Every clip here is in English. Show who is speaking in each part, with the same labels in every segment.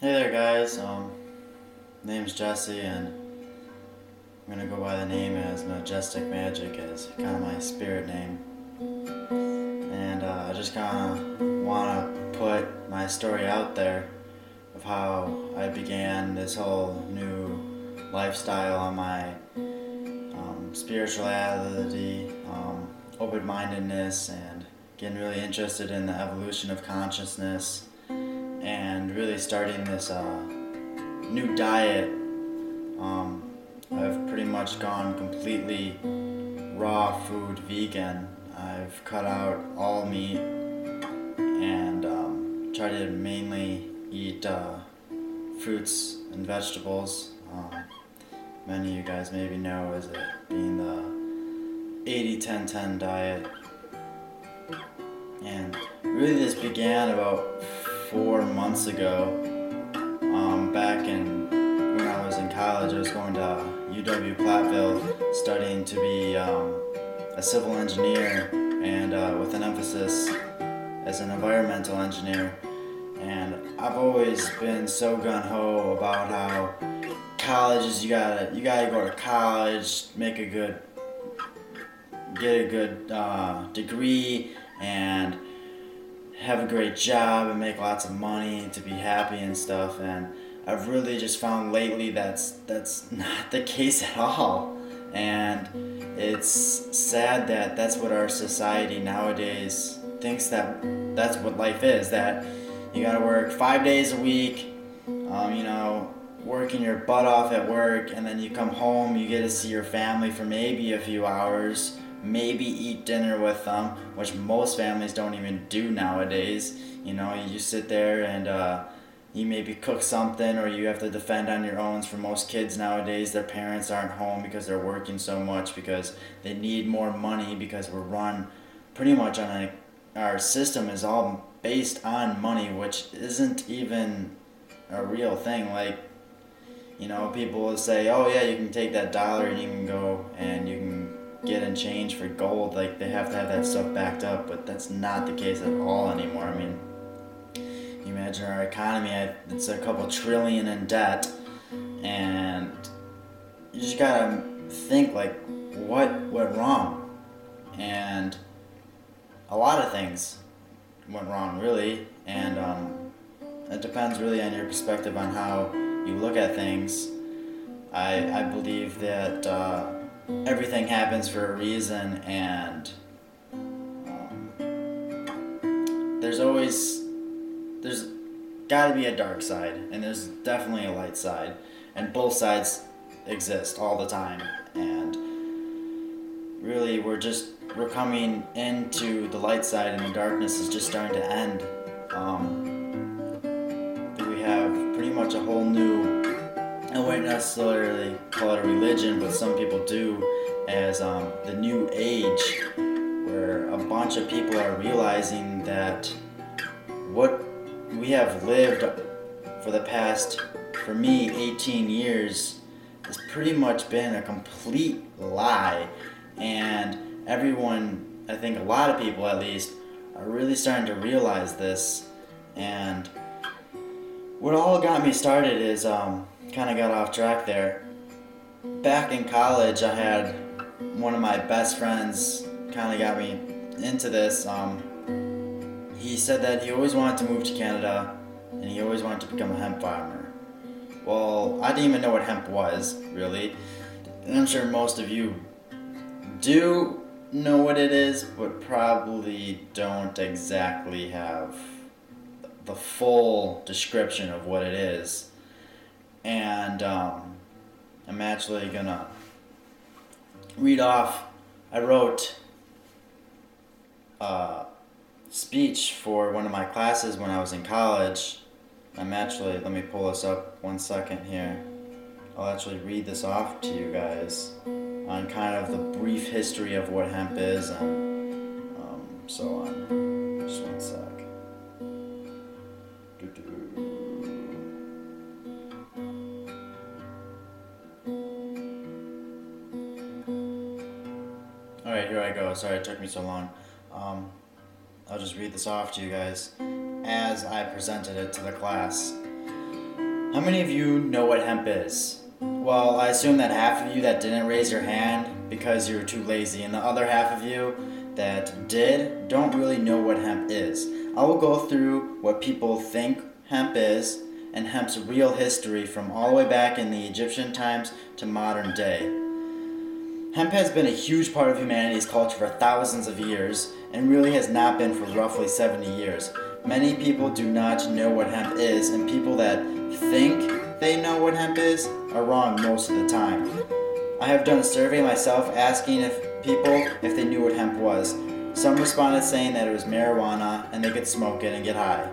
Speaker 1: Hey there, guys. Name's Jesse, and I'm gonna go by the name as MajesticMagic as kind of my spirit name. And I just kind of want to put my story out there of how I began this whole new lifestyle on my spirituality, open-mindedness, and getting really interested in the evolution of consciousness, and really starting this new diet. I've pretty much gone completely raw food vegan. I've cut out all meat and try to mainly eat fruits and vegetables. Many of you guys maybe know as it being the 80-10-10 diet. And really this began about 4 months ago. Back when I was in college, I was going to UW Platteville studying to be a civil engineer, and with an emphasis as an environmental engineer. And I've always been so gung-ho about how college is, you gotta go to college, get a good degree, and have a great job and make lots of money to be happy and stuff. And I've really just found lately that's not the case at all. And it's sad that that's what our society nowadays thinks that's what life is, that you gotta work 5 days a week, working your butt off at work, and then you come home, you get to see your family for maybe a few hours, maybe eat dinner with them, which most families don't even do nowadays. You just sit there and you maybe cook something, or you have to defend on your own. For most kids nowadays, their parents aren't home because they're working so much, because they need more money, because we're run pretty much on our system is all based on money, which isn't even a real thing. People will say, oh yeah, you can take that dollar and you can go and you can get in change for gold. Like, they have to have that stuff backed up, but that's not the case at all anymore. I mean, you imagine our economy, it's a couple trillion in debt, and you just gotta think, like, what went wrong? And a lot of things went wrong, really, and it depends really on your perspective on how you look at things. I believe that everything happens for a reason, and there's got to be a dark side, and there's definitely a light side, and both sides exist all the time. And really, we're coming into the light side, and the darkness is just starting to end. We have pretty much a whole new, I wouldn't necessarily call it a religion, but some people do, as the new age, where a bunch of people are realizing that what we have lived for the past, for me, 18 years has pretty much been a complete lie. And everyone, I think a lot of people at least, are really starting to realize this. And what all got me started is, kind of got off track there. Back in college, I had one of my best friends kind of got me into this. He said that he always wanted to move to Canada, and he always wanted to become a hemp farmer. Well, I didn't even know what hemp was, really. And I'm sure most of you do know what it is, but probably don't exactly have the full description of what it is. And I'm actually gonna read off. I wrote a speech for one of my classes when I was in college. Let me pull this up 1 second here. I'll actually read this off to you guys on kind of the brief history of what hemp is, and so on. Just 1 sec. Alright, here I go. Sorry it took me so long. I'll just read this off to you guys as I presented it to the class. How many of you know what hemp is? Well, I assume that half of you that didn't raise your hand because you were too lazy, and the other half of you that did don't really know what hemp is. I will go through what people think hemp is and hemp's real history from all the way back in the Egyptian times to modern day. Hemp has been a huge part of humanity's culture for thousands of years and really has not been for roughly 70 years. Many people do not know what hemp is, and people that think they know what hemp is are wrong most of the time. I have done a survey myself asking people if they knew what hemp was. Some responded saying that it was marijuana and they could smoke it and get high.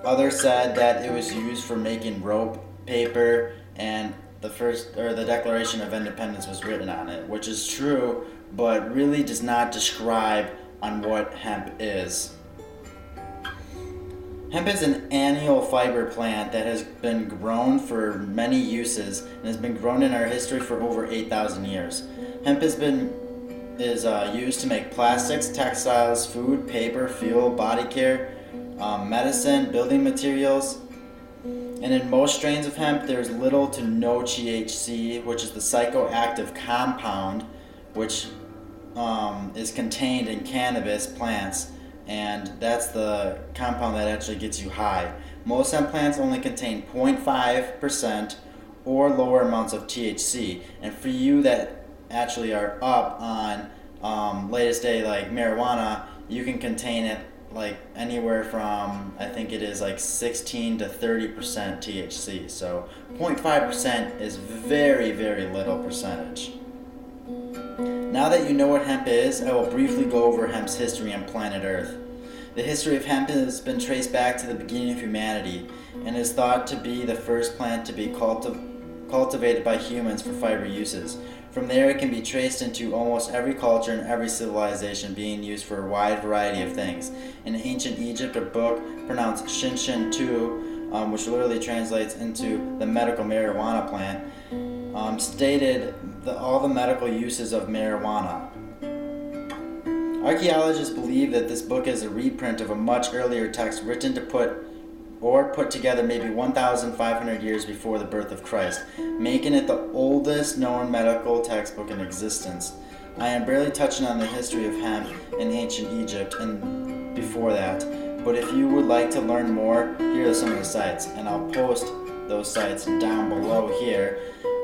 Speaker 1: Others said that it was used for making rope, paper, and the Declaration of Independence was written on it, which is true, but really does not describe on what hemp is. Hemp is an annual fiber plant that has been grown for many uses and has been grown in our history for over 8,000 years. Hemp is used to make plastics, textiles, food, paper, fuel, body care, medicine, building materials. And in most strains of hemp, there's little to no THC, which is the psychoactive compound which is contained in cannabis plants, and that's the compound that actually gets you high. Most hemp plants only contain 0.5% or lower amounts of THC, and for you that actually are up on latest day like marijuana, you can contain it like anywhere from, I think it is like 16 to 30% THC. So 0.5% is very, very little percentage. Now that you know what hemp is, I will briefly go over hemp's history on planet Earth. The history of hemp has been traced back to the beginning of humanity and is thought to be the first plant to be cultivated by humans for fiber uses. From there, it can be traced into almost every culture and every civilization being used for a wide variety of things. In ancient Egypt, a book pronounced Shinshin Tu, which literally translates into the medical marijuana plant, stated all the medical uses of marijuana. Archaeologists believe that this book is a reprint of a much earlier text written to put together maybe 1,500 years before the birth of Christ, making it the oldest known medical textbook in existence. I am barely touching on the history of hemp in ancient Egypt and before that, but if you would like to learn more, here are some of the sites, and I'll post those sites down below here.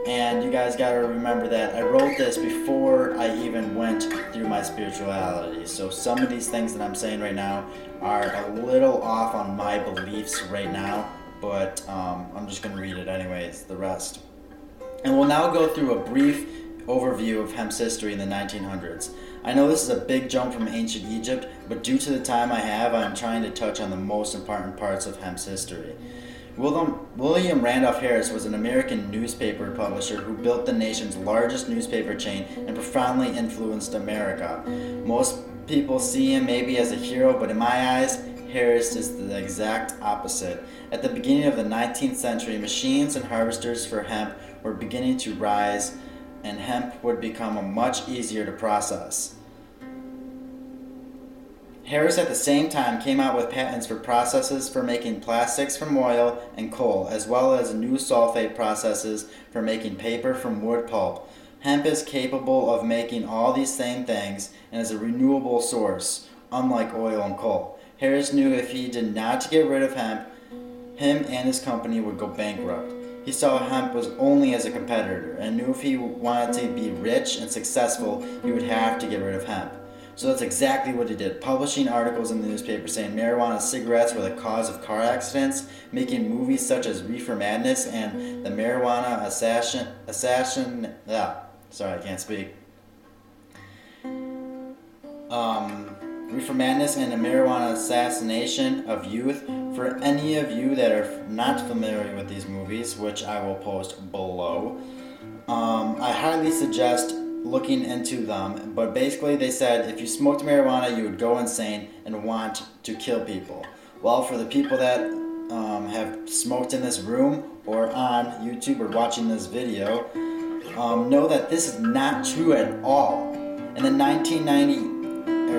Speaker 1: And you guys gotta remember that I wrote this before I even went through my spirituality. So some of these things that I'm saying right now are a little off on my beliefs right now, but I'm just gonna read it anyways, the rest. And we'll now go through a brief overview of hemp's history in the 1900s. I know this is a big jump from ancient Egypt, but due to the time I have, I'm trying to touch on the most important parts of hemp's history. William Randolph Harris was an American newspaper publisher who built the nation's largest newspaper chain and profoundly influenced America. Most people see him maybe as a hero, but in my eyes, Harris is the exact opposite. At the beginning of the 19th century, machines and harvesters for hemp were beginning to rise, and hemp would become much easier to process. Harris at the same time came out with patents for processes for making plastics from oil and coal, as well as new sulfate processes for making paper from wood pulp. Hemp is capable of making all these same things and is a renewable source, unlike oil and coal. Harris knew if he did not get rid of hemp, him and his company would go bankrupt. He saw hemp was only as a competitor and knew if he wanted to be rich and successful, he would have to get rid of hemp. So that's exactly what he did, publishing articles in the newspaper saying marijuana cigarettes were the cause of car accidents, making movies such as Reefer Madness and the Marijuana Reefer Madness and the Marijuana Assassination of Youth. For any of you that are not familiar with these movies, which I will post below, I highly suggest looking into them, but basically they said if you smoked marijuana you would go insane and want to kill people. Well, for the people that have smoked in this room or on YouTube or watching this video, know that this is not true at all. In the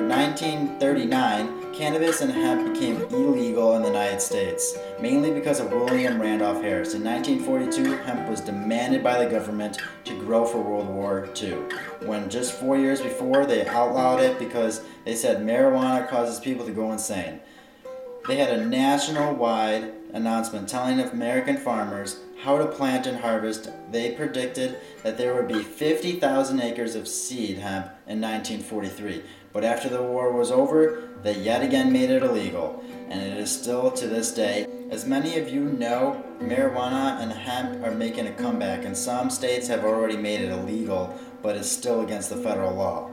Speaker 1: 1939, cannabis and hemp became illegal in the United States, mainly because of William Randolph Hearst. In 1942, hemp was demanded by the government to grow for World War II, when just 4 years before they outlawed it because they said marijuana causes people to go insane. They had a nationwide announcement telling American farmers how to plant and harvest. They predicted that there would be 50,000 acres of seed hemp in 1943. But after the war was over, they yet again made it illegal. And it is still to this day. As many of you know, marijuana and hemp are making a comeback, and some states have already made it illegal, but it's still against the federal law.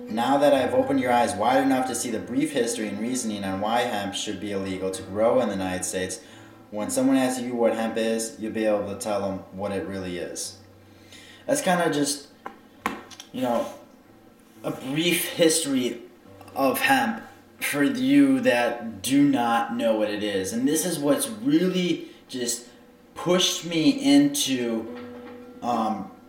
Speaker 1: Now that I have opened your eyes wide enough to see the brief history and reasoning on why hemp should be illegal to grow in the United States, when someone asks you what hemp is, you'll be able to tell them what it really is. That's kind of just, a brief history of hemp for you that do not know what it is. And this is what's really just pushed me into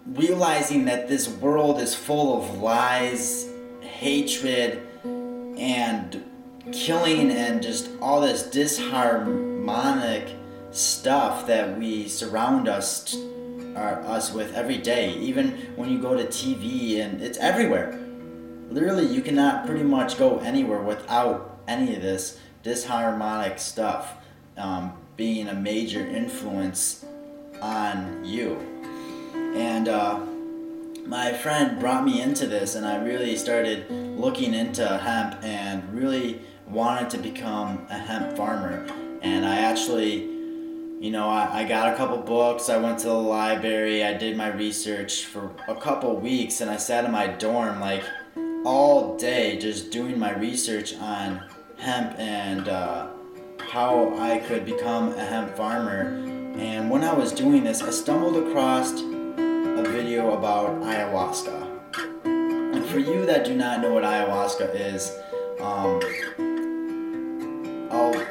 Speaker 1: realizing that this world is full of lies, hatred, and killing, and just all this disharmonic stuff that we surround us with every day. Even when you go to TV, and it's everywhere. Literally, you cannot pretty much go anywhere without any of this disharmonic stuff being a major influence on you. And my friend brought me into this, and I really started looking into hemp and really wanted to become a hemp farmer. And I actually, I got a couple books, I went to the library, I did my research for a couple weeks, and I sat in my dorm like all day just doing my research on hemp and how I could become a hemp farmer. And when I was doing this, I stumbled across a video about ayahuasca. And for you that do not know what ayahuasca is,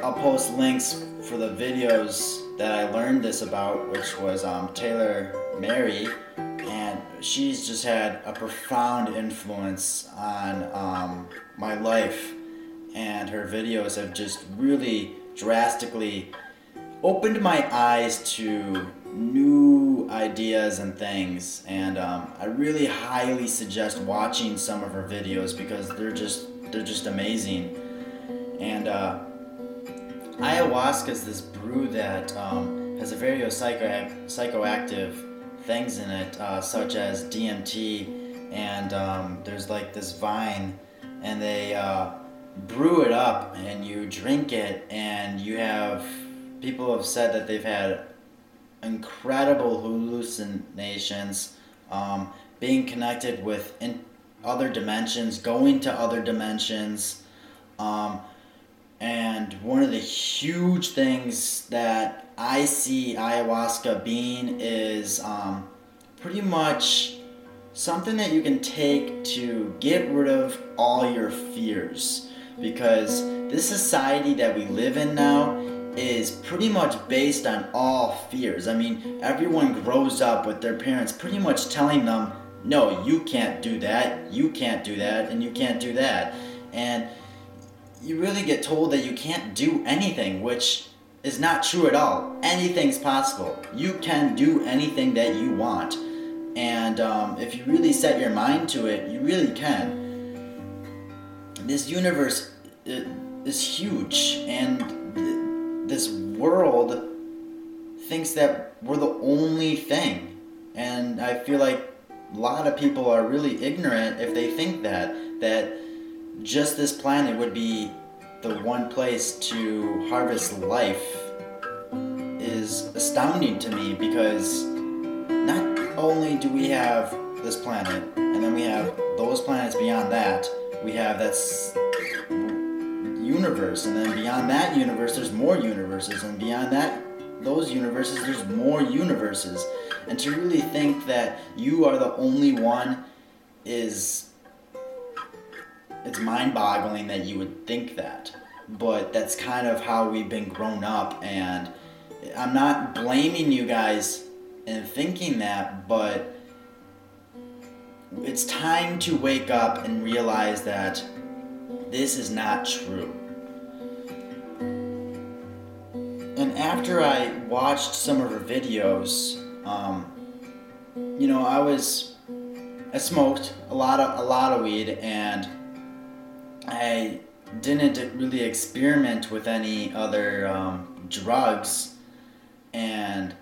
Speaker 1: I'll post links for the videos that I learned this about, which was Taylor Mary, and she's just had a profound influence on my life, and her videos have just really drastically opened my eyes to new ideas and things. And I really highly suggest watching some of her videos because they're just amazing. And ayahuasca is this brew that has a various psychoactive things in it, such as DMT, and there's like this vine, and they brew it up and you drink it, and people have said that they've had incredible hallucinations, being connected with other dimensions, going to other dimensions, and one of the huge things that I see ayahuasca being is pretty much something that you can take to get rid of all your fears, because this society that we live in now is pretty much based on all fears. I mean, everyone grows up with their parents pretty much telling them, no, you can't do that, you can't do that, and you can't do that. And you really get told that you can't do anything, which is not true at all. Anything's possible. You can do anything that you want. And if you really set your mind to it, you really can. This universe is huge, and this world thinks that we're the only thing. And I feel like a lot of people are really ignorant if they think that just this planet would be the one place to harvest life is astounding to me, because not only do we have this planet, and then we have those planets beyond that, we have that's universe, and then beyond that universe there's more universes, and beyond that those universes there's more universes. And to really think that you are the only one it's mind-boggling that you would think that. But that's kind of how we've been grown up, and I'm not blaming you guys in thinking that, but it's time to wake up and realize that this is not true. And after I watched some of her videos, I smoked a lot of weed, and I didn't really experiment with any other drugs, and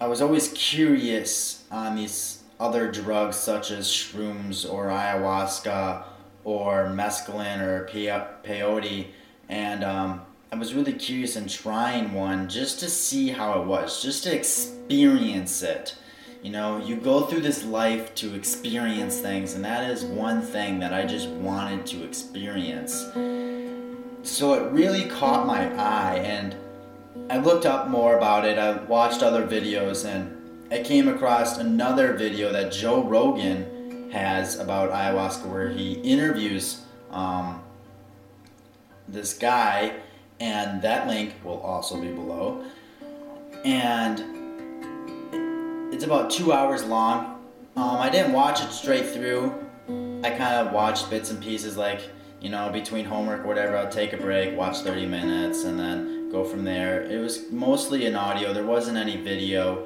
Speaker 1: I was always curious on these other drugs such as shrooms or ayahuasca or mescaline or peyote, and I was really curious in trying one just to see how it was, just to experience it. You go through this life to experience things, and that is one thing that I just wanted to experience. So it really caught my eye, and I looked up more about it. I watched other videos, and I came across another video that Joe Rogan has about ayahuasca, where he interviews this guy, and that link will also be below. And it's about 2 hours long. I didn't watch it straight through. I kind of watched bits and pieces, like, between homework or whatever. I'll take a break, watch 30 minutes, and then go from there. It was mostly an audio. There wasn't any video.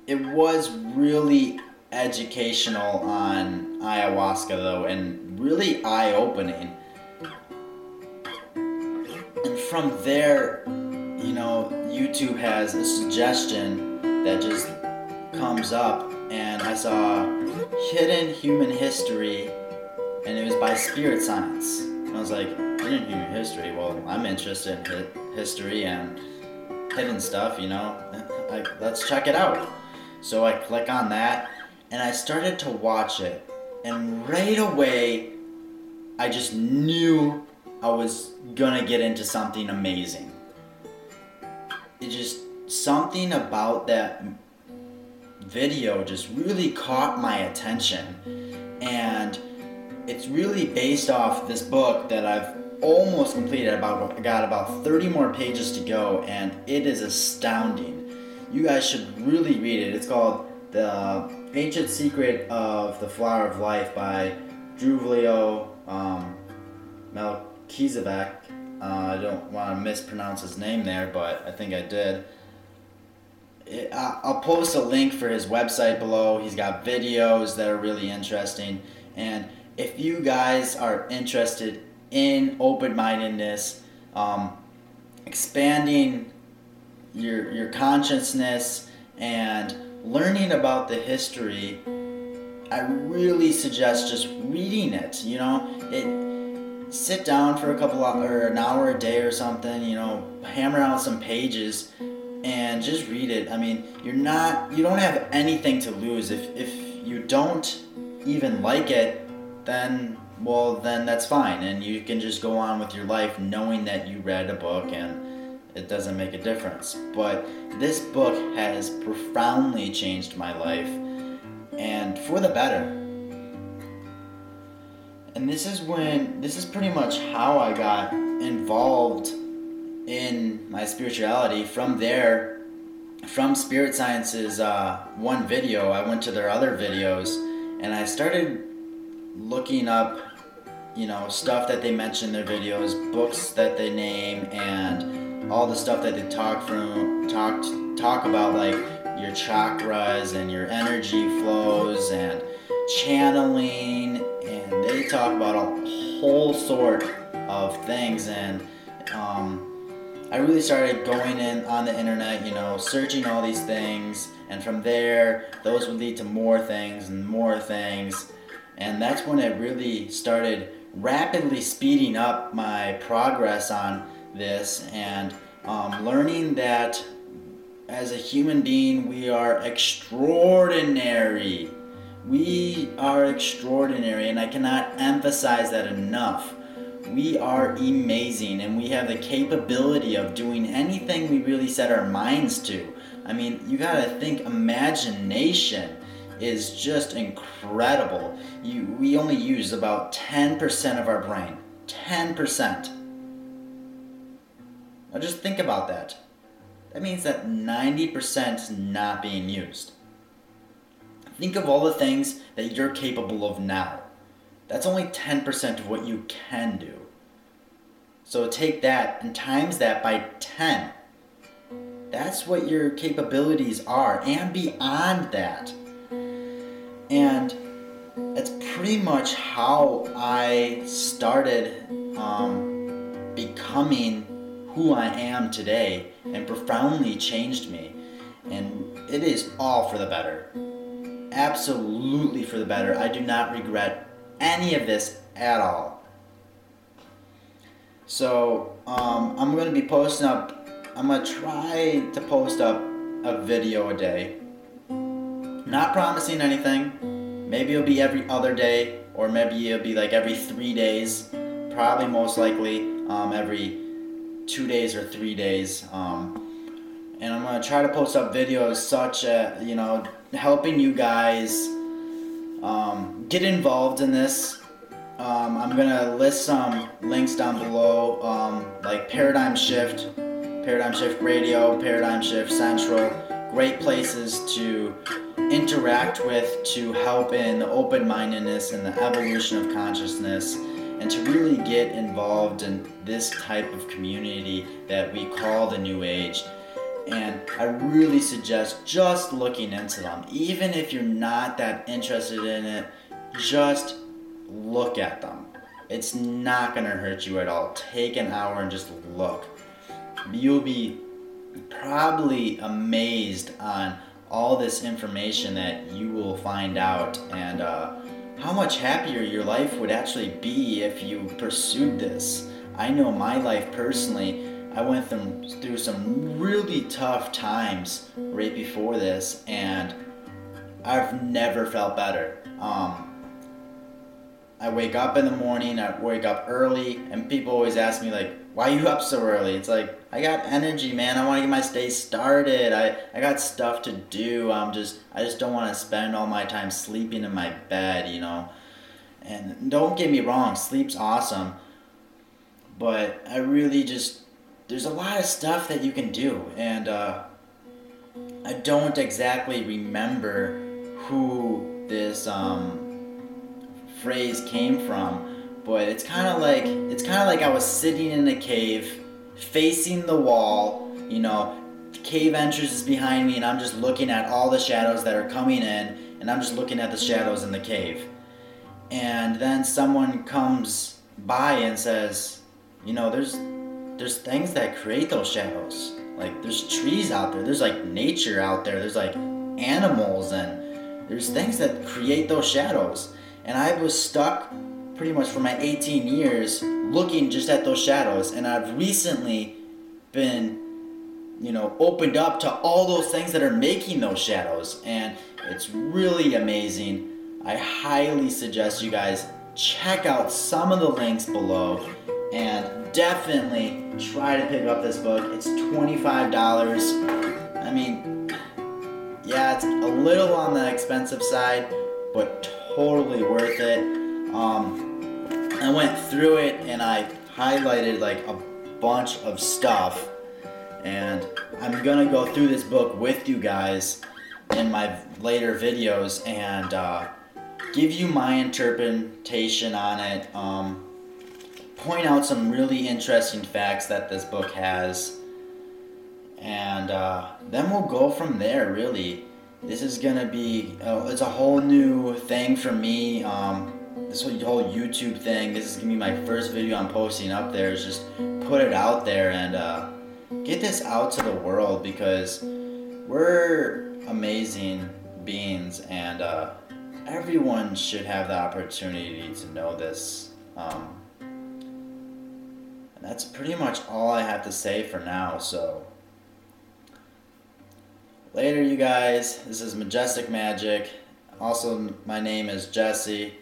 Speaker 1: It was really educational on ayahuasca, though, and really eye-opening. And from there, YouTube has a suggestion that just comes up, and I saw Hidden Human History, and it was by Spirit Science. And I was like, Hidden Human History? Well, I'm interested in history and hidden stuff, like, let's check it out. So I click on that, and I started to watch it, and right away, I just knew I was gonna get into something amazing. It just, something about that video just really caught my attention, and it's really based off this book that I've almost completed. I got about 30 more pages to go, and it is astounding. You guys should really read it. It's called The Ancient Secret of the Flower of Life by Drunvalo Melchizedek. I don't want to mispronounce his name there, but I think I did. I'll post a link for his website below. He's got videos that are really interesting. And if you guys are interested in open-mindedness, expanding your consciousness and learning about the history, I really suggest just reading it. Sit down for an hour a day or something, hammer out some pages and just read it. I mean, you don't have anything to lose. If you don't even like it, then that's fine, and you can just go on with your life knowing that you read a book and it doesn't make a difference. But this book has profoundly changed my life, and for the better. And this is pretty much how I got involved in my spirituality. From there, from Spirit Science's one video, I went to their other videos, and I started looking up, stuff that they mention in their videos, books that they name, and all the stuff that they talk about, like your chakras and your energy flows and channeling, and they talk about a whole sort of things. And I really started going in on the internet, searching all these things, and from there, those would lead to more things and more things, and that's when it really started rapidly speeding up my progress on this, and learning that as a human being, we are extraordinary. We are extraordinary, and I cannot emphasize that enough. We are amazing, and we have the capability of doing anything we really set our minds to. I mean, you gotta think, imagination is just incredible. We only use about 10% of our brain. 10%. Now just think about that. That means that 90% is not being used. Think of all the things that you're capable of now. That's only 10% of what you can do. So take that and times that by 10. That's what your capabilities are, and beyond that. And it's pretty much how I started becoming who I am today, and profoundly changed me. And it is all for the better. Absolutely for the better. I do not regret any of this at all. So I'm going to be posting up, I'm going to try to post up a video a day. Not promising anything. Maybe it'll be every other day, or maybe it'll be like every 3 days. Probably most likely every 2 days or 3 days. And I'm going to try to post up videos such as, helping you guys get involved in this. I'm going to list some links down below, like Paradigm Shift Radio, Paradigm Shift Central. Great places to interact with, to help in the open-mindedness and the evolution of consciousness, and to really get involved in this type of community that we call the New Age. And I really suggest just looking into them. Even if you're not that interested in it, just look at them. It's not going to hurt you at all. Take an hour and just look. You'll be probably amazed on all this information that you will find out, and how much happier your life would actually be if you pursued this. I know my life personally, I went through some really tough times right before this, and I've never felt better. I wake up in the morning, I wake up early, and people always ask me like, why are you up so early? It's like, I got energy, man. I want to get my day started. I got stuff to do. I just don't want to spend all my time sleeping in my bed, And don't get me wrong, sleep's awesome. But I really there's a lot of stuff that you can do. And I don't exactly remember who this phrase came from. But it's kind of like I was sitting in a cave, facing the wall. The cave entrance is behind me, and I'm just looking at all the shadows that are coming in, and I'm just looking at the shadows in the cave. And then someone comes by and says, there's things that create those shadows. Like, there's trees out there, there's like nature out there, there's like animals, and there's things that create those shadows. And I was stuck pretty much for my 18 years looking just at those shadows, and I've recently been opened up to all those things that are making those shadows, and it's really amazing. I highly suggest you guys check out some of the links below, and definitely try to pick up this book. It's $25. I mean, yeah, it's a little on the expensive side, but totally worth it. I went through it and I highlighted like a bunch of stuff, and I'm gonna go through this book with you guys in my later videos and give you my interpretation on it, point out some really interesting facts that this book has, and then we'll go from there. Really, this is gonna be it's a whole new thing for me. This whole YouTube thing, this is gonna be my first video I'm posting up there, is just put it out there and get this out to the world, because we're amazing beings, and everyone should have the opportunity to know this. And that's pretty much all I have to say for now. So later, you guys. This is MajesticMagic. Also, my name is Jesse.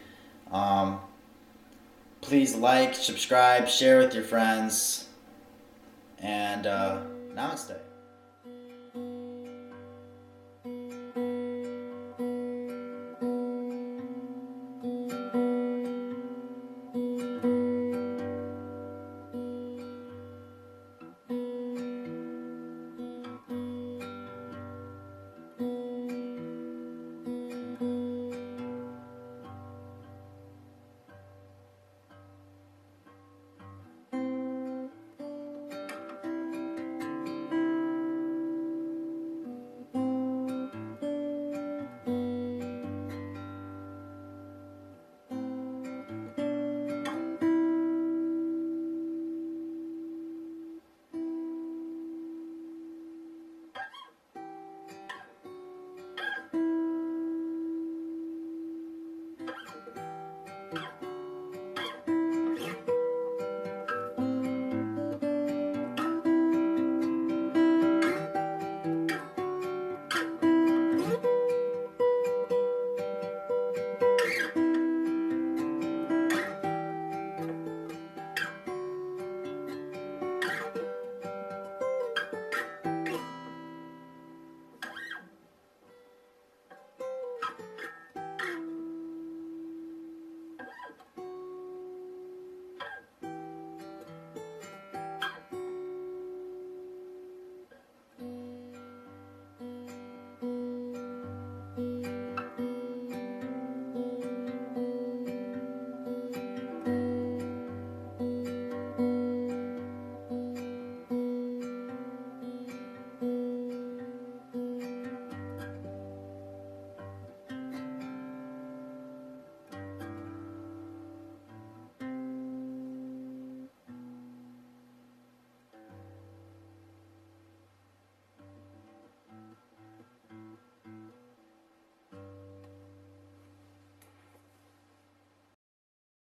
Speaker 1: Please like, subscribe, share with your friends, and namaste.